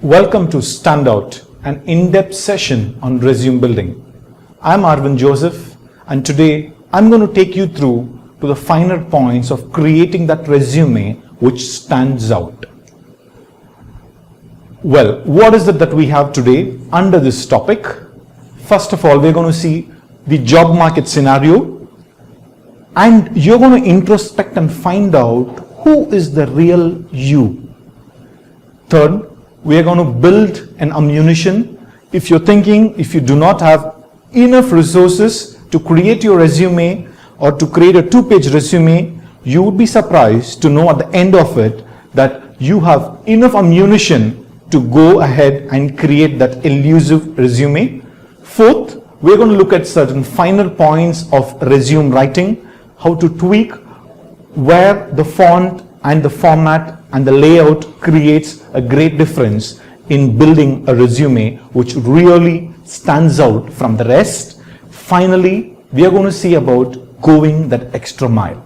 Welcome to Standout, an in-depth session on resume building. I'm Arvind Joseph, and today I'm going to take you through to the finer points of creating that resume which stands out. Well, what is it that we have today under this topic? First of all, we're going to see the job market scenario, and you're going to introspect and find out who is the real you. Third, we are going to build an ammunition. If you're thinking, if you do not have enough resources to create your resume or to create a two-page resume, you would be surprised to know at the end of it that you have enough ammunition to go ahead and create that elusive resume. Fourth, we're going to look at certain final points of resume writing, how to tweak where the font and the format and the layout creates a great difference in building a resume which really stands out from the rest. Finally, we are going to see about going that extra mile.